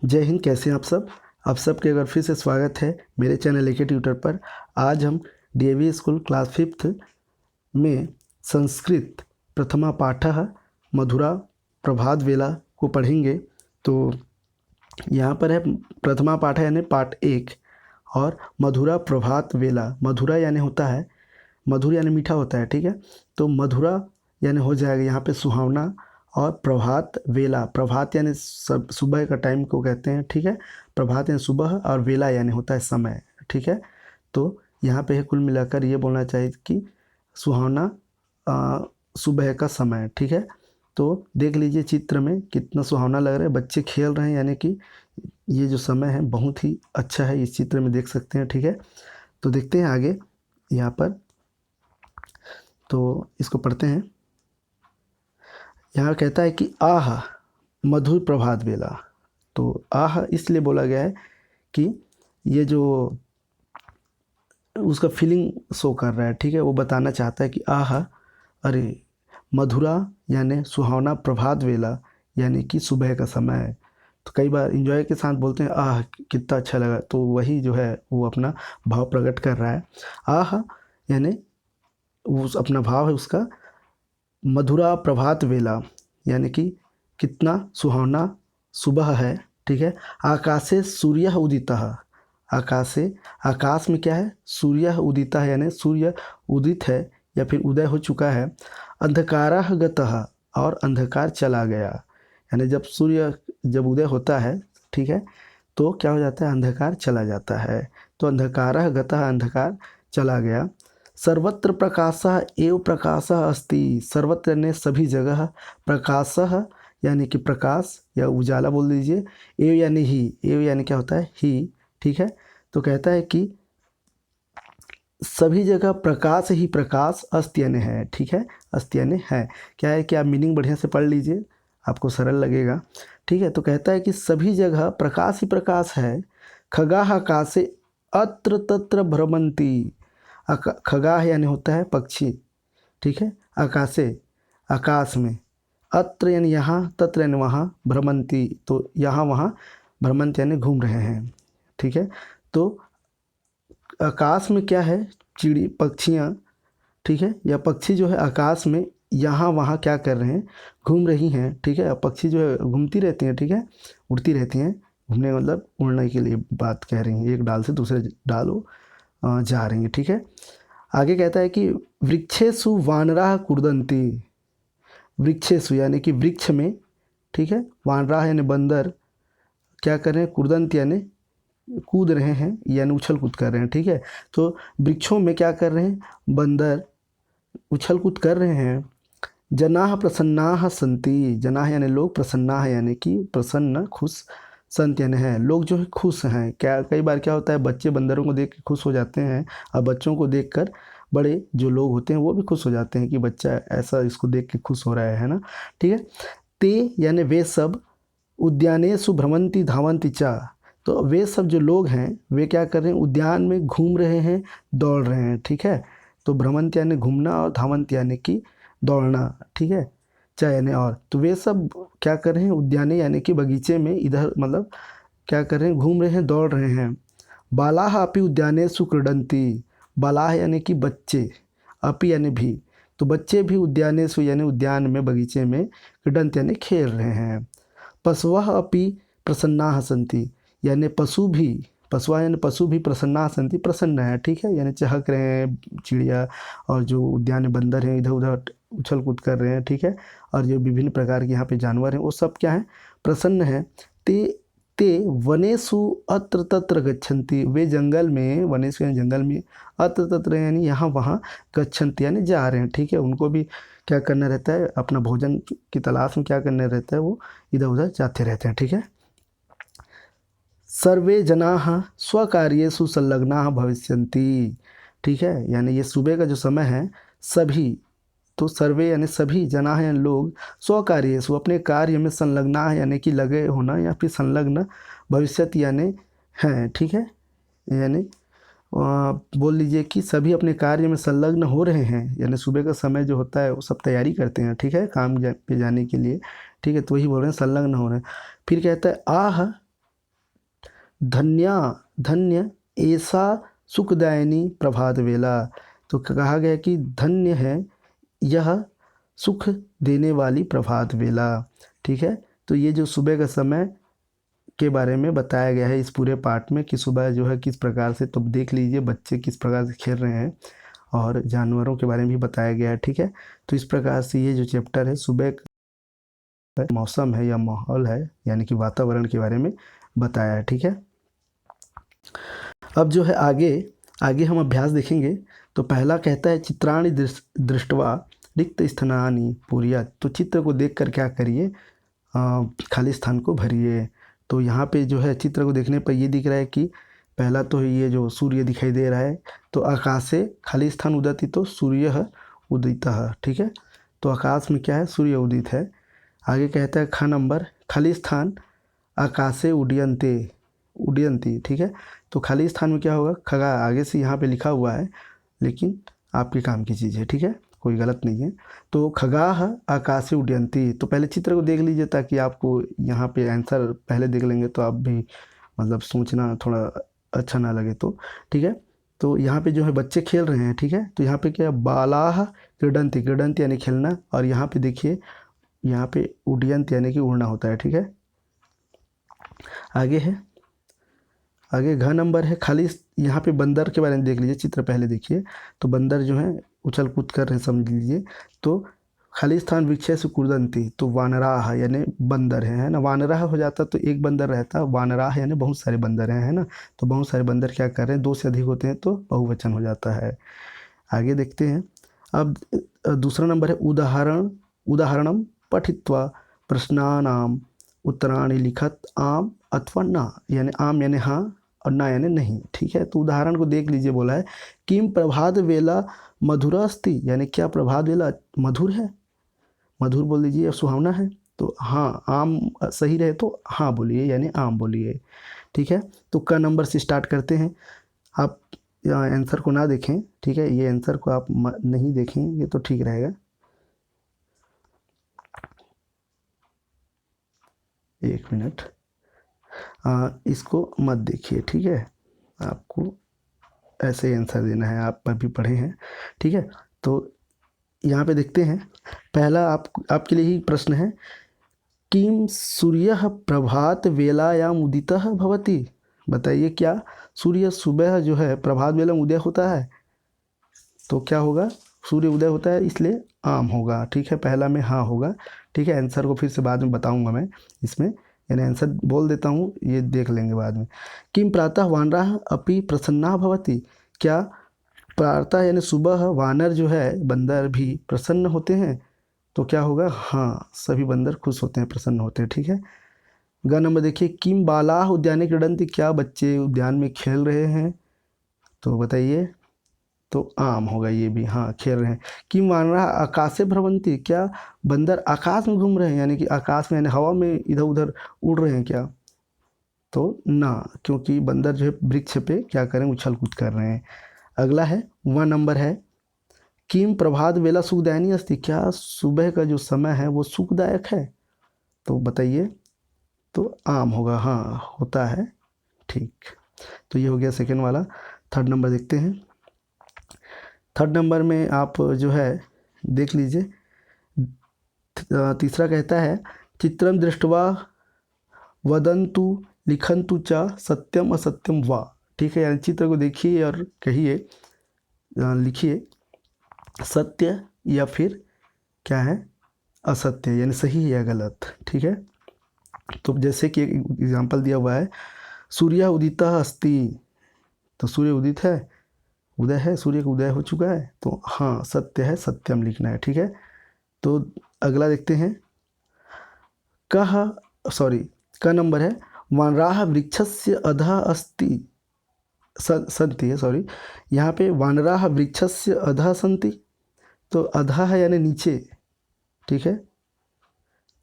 जय हिंद। कैसे हैं आप सब? आप सबके एक बार फिर से स्वागत है मेरे चैनल एके ट्यूटर पर। आज हम डीएवी स्कूल क्लास 5th में संस्कृत प्रथमा पाठः मधुरा प्रभात वेला को पढ़ेंगे। तो यहाँ पर है प्रथमा पाठ यानी पाठ 1 और मधुरा प्रभात वेला। मधुरा यानी होता है, मधुर यानी मीठा होता है, ठीक है। तो मधुरा यानी हो जाएगा यहाँ पे सुहावना, और प्रभात वेला, प्रभात यानी सब सुबह का टाइम को कहते हैं, ठीक है। प्रभात यानी सुबह और वेला यानी होता है समय, ठीक है। तो यहाँ पे कुल मिलाकर ये बोलना चाहिए कि सुहावना सुबह का समय, ठीक है। तो देख लीजिए चित्र में कितना सुहावना लग रहा है, बच्चे खेल रहे हैं, यानी कि ये जो समय है बहुत ही अच्छा है, इस चित्र में देख सकते हैं, ठीक है। तो देखते हैं आगे यहाँ पर, तो इसको पढ़ते हैं। यहाँ कहता है कि आह मधुर प्रभात बेला। तो आह इसलिए बोला गया है कि ये जो उसका फीलिंग शो कर रहा है, ठीक है। वो बताना चाहता है कि आह अरे मधुरा यानी सुहावना, प्रभात वेला यानी कि सुबह का समय है। तो कई बार इंजॉय के साथ बोलते हैं आह कितना अच्छा लगा, तो वही जो है वो अपना भाव प्रकट कर रहा है। आह यानी उस अपना भाव है उसका। मधुरा प्रभात वेला यानी कि कितना सुहावना सुबह है, ठीक है। आकाशे सूर्य उदितः, आकाशे आकाश में क्या है, सूर्य उदितः यानी सूर्य उदित है या फिर उदय हो चुका है। अंधकारः गतः और अंधकार चला गया, यानी जब सूर्य जब उदय होता है, ठीक है, तो क्या हो जाता है, अंधकार चला जाता है। तो अंधकारः गतः, अंधकार चला गया। सर्वत्र प्रकाशः एव प्रकाशः अस्ति, सर्वत्र यानी सभी जगह, प्रकाशः यानी कि प्रकाश या उजाला बोल दीजिए, एव यानी ही, एव यानी क्या होता है, ही, ठीक है। तो कहता है कि सभी जगह प्रकाश ही प्रकाश, अस्ति यानी है, ठीक है, अस्ति यानी है। क्या है कि आप मीनिंग बढ़िया से पढ़ लीजिए, आपको सरल लगेगा, ठीक है। तो कहता है कि सभी जगह प्रकाश ही प्रकाश है। खगाः आकाशे अत्र तत्र भ्रमन्ति, खगाः यानी होता है पक्षी, ठीक है। आकाशे आकाश में, अत्र यानी यहाँ, तत्र यानी वहाँ, भ्रमन्ति तो यहाँ वहाँ, भ्रमन्ति यानी घूम रहे हैं, ठीक है। तो आकाश में क्या है, चिड़ी पक्षियाँ, ठीक है, या पक्षी जो है आकाश में यहाँ वहाँ क्या कर रहे हैं, घूम रही हैं, ठीक है। पक्षी जो है घूमती रहती हैं, ठीक है, उड़ती रहती हैं, घूमने मतलब उड़ने के लिए बात कह रही हैं, एक डाल से दूसरे डाल जा रही हैं, ठीक है। आगे कहता है कि वृक्षेषु वानराः कुर्दन्ति, वृक्षेषु यानी कि वृक्ष में, ठीक है, वानराः यानी बंदर क्या कर रहे हैं, कुर्दन्ति यानी कूद रहे हैं, यानी उछल कूद कर रहे हैं, ठीक है। तो वृक्षों में क्या कर रहे हैं, बंदर उछल कूद कर रहे हैं। जनाः प्रसन्नाः सन्ति, जनाः यानी लोग, प्रसन्नाः यानी कि प्रसन्न खुश, संत यानी है लोग जो है खुश हैं। क्या कई बार क्या होता है, बच्चे बंदरों को देख के खुश हो जाते हैं, और बच्चों को देखकर बड़े जो लोग होते हैं वो भी खुश हो जाते हैं कि बच्चा ऐसा इसको देख के खुश हो रहा है ना, ठीक है। ते यानी वे सब, उद्यानेषु भ्रमन्ति धावन्ति च, तो वे सब जो लोग हैं वे क्या कर रहे हैं, उद्यान में घूम रहे हैं, दौड़ रहे हैं, ठीक है। तो भ्रमन्ति यानी घूमना और धावन्ति यानी कि दौड़ना, ठीक है, च यानी और। तो वे सब क्या कर रहे हैं, उद्याने यानी कि बगीचे में इधर मतलब क्या कर रहे हैं, घूम रहे हैं, दौड़ रहे हैं। बालाः अपि उद्यानेषु क्रीडन्ति, बालाः यानी कि बच्चे, अपि यानी भी, तो बच्चे भी उद्यानेषु यानी उद्यान में बगीचे में, क्रीडन्ति यानी खेल रहे हैं। पशवः अपि प्रसन्नाः सन्ति, यानी पशु भी, पशुआ यानी पशु भी, प्रसन्नाः सन्ति प्रसन्न है, ठीक है, यानी चहक रहे हैं चिड़िया, और जो उद्यान में बंदर हैं इधर उधर उछल कूद कर रहे हैं, ठीक है। और जो विभिन्न प्रकार के यहाँ पे जानवर हैं वो सब क्या हैं, प्रसन्न हैं। ते ते वनेषु अत्र तत्र गच्छन्ति, वे जंगल में, वनेषु यानी जंगल में, अत्र तत्र यानी यहाँ वहाँ, गच्छन्ति यानी जा रहे हैं, ठीक है। उनको भी क्या करना रहता है, अपना भोजन की तलाश में क्या करना रहता है, वो इधर उधर जाते रहते हैं, ठीक है। सर्वे जनाः स्वकार्येषु संलग्नाः भविष्यन्ति, ठीक है, यानी ये सुबह का जो समय है, सभी, तो सर्वे यानी सभी, जनाः यानी लोग, स्वकार्येषु अपने कार्य में, संलग्नाः यानी कि लगे होना या फिर संलग्न, भविष्यति यानी हैं, ठीक है, यानी बोल लीजिए कि सभी अपने कार्य में संलग्न हो रहे हैं, यानी सुबह का समय जो होता है वो सब तैयारी करते हैं, ठीक है, काम पे जाने के लिए, ठीक है। तो वही बोल रहे हैं संलग्न हो रहे हैं। फिर कहता है आह धन्या धन्य ऐसा सुखदायिनी प्रभात वेला। तो कहा गया कि धन्य है यह सुख देने वाली प्रभात वेला। ठीक है, तो ये जो सुबह का समय के बारे में बताया गया है इस पूरे पाठ में कि सुबह जो है किस प्रकार से, तो देख लीजिए बच्चे किस प्रकार से खेल रहे हैं और जानवरों के बारे में भी बताया गया है। ठीक है, तो इस प्रकार से ये जो चैप्टर है सुबह का मौसम है या माहौल है यानी कि वातावरण के बारे में बताया है। ठीक है, अब जो है आगे आगे हम अभ्यास देखेंगे। तो पहला कहता है चित्राणि दृष्टवा रिक्त स्थानानि पूर्यात्। तो चित्र को देखकर क्या करिए, खाली स्थान को भरिए। तो यहाँ पे जो है चित्र को देखने पर ये दिख रहा है कि पहला तो ये जो सूर्य दिखाई दे रहा है, तो आकाशे खाली स्थान उदति तो सूर्य उदितः। ठीक है, तो आकाश में क्या है, सूर्य उदित है। आगे कहता है ख नंबर खाली स्थान आकाशे उड्यन्ते उड्यन्ति। ठीक है, तो खाली स्थान में क्या होगा, खगा आगे से यहाँ पे लिखा हुआ है लेकिन आपके काम की चीज़ है। ठीक है, कोई गलत नहीं है। तो खगाह आकाशे उड्यन्ति, तो पहले चित्र को देख लीजिए ताकि आपको यहाँ पे आंसर पहले देख लेंगे तो आप भी मतलब सोचना थोड़ा अच्छा ना लगे तो। ठीक है, तो यहाँ पे जो है बच्चे खेल रहे हैं। ठीक है, तो यहाँ पे क्या बालाह क्रीडन्ति, क्रीडन्ति यानी खेलना, और यहाँ पे देखिए यहाँ पे उड्यन्त यानी कि उड़ना होता है। ठीक है, आगे है, आगे घ नंबर है खाली, यहाँ पे बंदर के बारे में देख लीजिए, चित्र पहले देखिए। तो बंदर जो है उछल कूद कर रहे हैं समझ लीजिए। तो खाली स्थान वृक्ष से कुर्दंती, तो वानराह यानी बंदर है ना, वानराह हो जाता तो एक बंदर रहता, वानराह यानी बहुत सारे बंदर हैं, है ना। तो बहुत सारे बंदर क्या कर रहे हैं, दो से अधिक होते हैं तो बहुवचन हो जाता है। आगे देखते हैं। अब दूसरा नंबर है उदाहरणम पठित्वा प्रश्नानाम उत्तराणि लिखत आम अथवा ना, यानी आम यानी हाँ और ना यानी नहीं। ठीक है, तो उदाहरण को देख लीजिए। बोला है किम प्रभात वेला मधुरा अस्ति, यानी क्या प्रभात वेला मधुर है, मधुर बोल दीजिए, सुहावना है। तो हाँ आम सही रहे तो हाँ बोलिए यानी आम बोलिए। ठीक है, तो क नंबर से स्टार्ट करते हैं। आप आंसर को ना देखें, ठीक है, ये आंसर को आप नहीं देखें ये तो ठीक रहेगा। एक मिनट, इसको मत देखिए। ठीक है, आपको ऐसे आंसर देना है, आप अभी पढ़े हैं। ठीक है, तो यहाँ पे देखते हैं। पहला आपके लिए ही प्रश्न है, किम सूर्य प्रभात वेलायाम उदितः भवति। बताइए क्या सूर्य सुबह जो है प्रभात वेला में उदय होता है, तो क्या होगा, सूर्य उदय होता है इसलिए आम होगा। ठीक है, पहला में हाँ होगा। ठीक है, आंसर को फिर से बाद में बताऊंगा मैं इसमें, यानी आंसर बोल देता हूँ, ये देख लेंगे बाद में। किम प्रातः वानराः अपि प्रसन्ना भवति, क्या प्रातः यानी सुबह वानर जो है बंदर भी प्रसन्न होते हैं, तो क्या होगा, हाँ सभी बंदर खुश होते हैं, प्रसन्न होते हैं। ठीक है, ग नंबर देखिए, किम बालाः उद्याने क्रीडन्ति, क्या बच्चे उद्यान में खेल रहे हैं, तो बताइए, तो आम होगा ये भी, हाँ खेल रहे हैं। किम वानराः आकाशे भ्रमन्ति, क्या बंदर आकाश में घूम रहे हैं, यानी कि आकाश में यानी हवा में इधर उधर उड़ रहे हैं क्या, तो ना, क्योंकि बंदर जो है वृक्ष पे क्या करें, उछल कूद कर रहे हैं। अगला है वन नंबर है, किम प्रभात वेला सुखदायिनी अस्ति, क्या सुबह का जो समय है वो सुखदायक है, तो बताइए, तो आम होगा, हाँ होता है। ठीक, तो ये हो गया सेकेंड वाला। थर्ड नंबर देखते हैं। थर्ड नंबर में आप जो है देख लीजिए, तीसरा कहता है चित्रम दृष्टवा वदंतु लिखंतु च सत्यम असत्यम वा। ठीक है, यानी चित्र को देखिए और कहिए, लिखिए सत्य या फिर क्या है असत्य, यानी सही है या गलत। ठीक है, तो जैसे कि एक एग्जांपल दिया हुआ है, सूर्य उदितः अस्ति, तो सूर्य उदित है, उदय है, सूर्य का उदय हो चुका है, तो हाँ सत्य है, सत्यम लिखना है। ठीक है, तो अगला देखते हैं। का नंबर है वानराः वृक्षस्य अधः अस्ति सन्ति है, सॉरी यहाँ पे वानराः वृक्षस्य अधः सन्ति, तो अधः है यानी नीचे। ठीक है,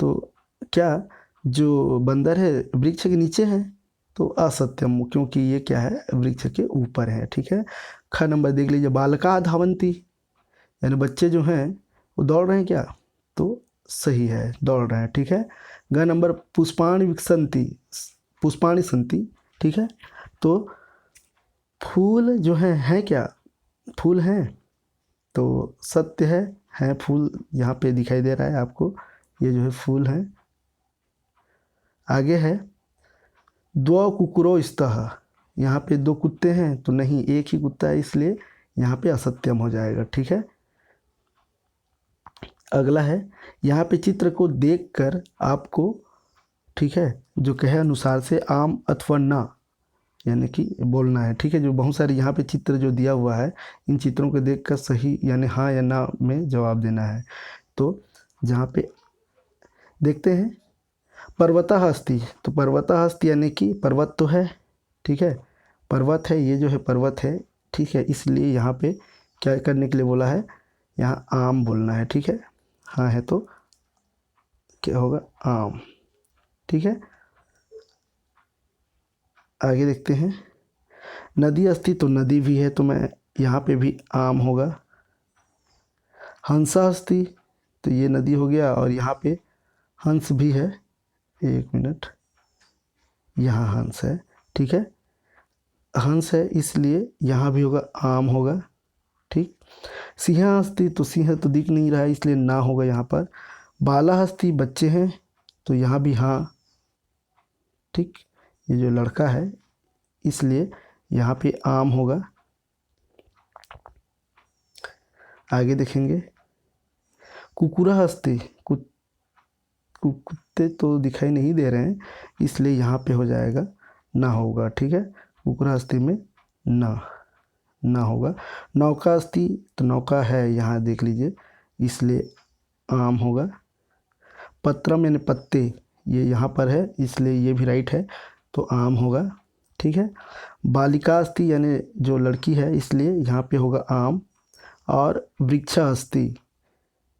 तो क्या जो बंदर है वृक्ष के नीचे है, तो असत्यम, क्योंकि ये क्या है, वृक्ष के ऊपर है। ठीक है, ख नंबर देख लीजिए, बालका धावंती, यानी बच्चे जो हैं वो दौड़ रहे हैं क्या, तो सही है, दौड़ रहे हैं। ठीक है, ग नंबर पुष्पाणि विकसंती, पुष्पाणि संति, ठीक है। तो फूल जो है क्या, फूल हैं, तो सत्य है फूल यहाँ पे दिखाई दे रहा है आपको, ये जो है फूल है। आगे है द्वौ कुकुरो स्तः, यहाँ पे दो कुत्ते हैं तो नहीं, एक ही कुत्ता है, इसलिए यहाँ पे असत्यम हो जाएगा, ठीक है। अगला है यहाँ पे चित्र को देखकर आपको, ठीक है, जो कहे अनुसार से आम अथवा ना यानी कि बोलना है, ठीक है। जो बहुत सारे यहाँ पे चित्र जो दिया हुआ है, इन चित्रों को देखकर सही यानी हाँ या ना में जवाब देना है। तो जहाँ पे देखते हैं पर्वतः अस्ति, तो पर्वतः अस्ति यानी कि पर्वत तो है, ठीक है, पर्वत है, ये जो है पर्वत है, ठीक है, इसलिए यहाँ पे क्या करने के लिए बोला है, यहाँ आम बोलना है, ठीक है। हाँ है तो क्या होगा, आम, ठीक है। आगे देखते हैं नदी अस्ति, तो नदी भी है, तो मैं यहाँ पे भी आम होगा। हंसा अस्ति, तो ये नदी हो गया, और यहाँ पे हंस भी है, एक मिनट, यहाँ हंस है, ठीक है, हंस है इसलिए यहाँ भी होगा आम होगा, ठीक। सिंह अस्ति, तो सिंह तो दिख नहीं रहा है इसलिए ना होगा यहाँ पर। बाला हस्ती, बच्चे हैं, तो यहाँ भी हाँ, ठीक, ये जो लड़का है इसलिए यहाँ पे आम होगा। आगे देखेंगे कुकुरा हस्ती, कुत्ते तो दिखाई नहीं दे रहे हैं इसलिए यहाँ पे हो जाएगा ना होगा, ठीक है, कुकुरा हस्ती में ना होगा। नौका अस्ति, तो नौका है यहाँ देख लीजिए इसलिए आम होगा। पत्रम यानी पत्ते, ये यहाँ पर है इसलिए ये भी राइट है, तो आम होगा, ठीक है। बालिका अस्ति यानी जो लड़की है इसलिए यहाँ पे होगा आम। और वृक्षा अस्ति,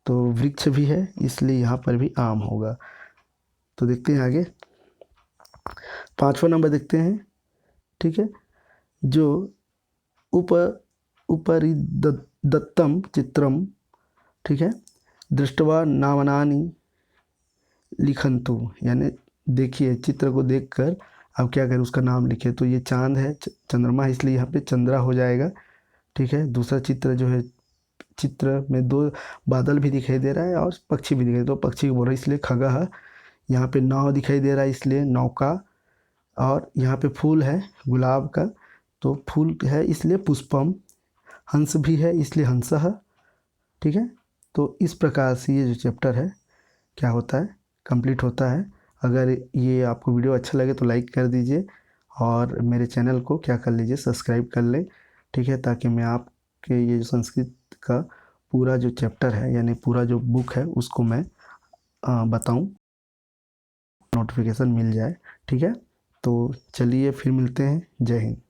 तो वृक्ष भी है इसलिए यहाँ पर भी आम होगा। तो देखते हैं आगे, 5वां नंबर देखते हैं, ठीक है। जो उपरि दत्तम चित्रम, ठीक है, दृष्टवा नामनानि लिखंतु, यानी देखिए चित्र को देखकर आप क्या करें, उसका नाम लिखे। तो ये चांद है, चंद्रमा है, इसलिए यहाँ पे चंद्रा हो जाएगा, ठीक है। दूसरा चित्र जो है, चित्र में दो बादल भी दिखाई दे रहा है और पक्षी भी दिखाई, तो पक्षी को बोल रहा है इसलिए खगः। यहाँ पे नाव दिखाई दे रहा है इसलिए नौका। और यहाँ पे फूल है गुलाब का, तो फूल है इसलिए पुष्पम। हंस भी है इसलिए हंसः, ठीक है। तो इस प्रकार से ये जो चैप्टर है क्या होता है, कंप्लीट होता है। अगर ये आपको वीडियो अच्छा लगे तो लाइक कर दीजिए, और मेरे चैनल को क्या कर लीजिए, सब्सक्राइब कर लें, ठीक है, ताकि मैं आपके ये जो संस्कृत का पूरा जो चैप्टर है यानी पूरा जो बुक है उसको मैं बताऊं, नोटिफिकेशन मिल जाए, ठीक है। तो चलिए फिर मिलते हैं, जय हिंद।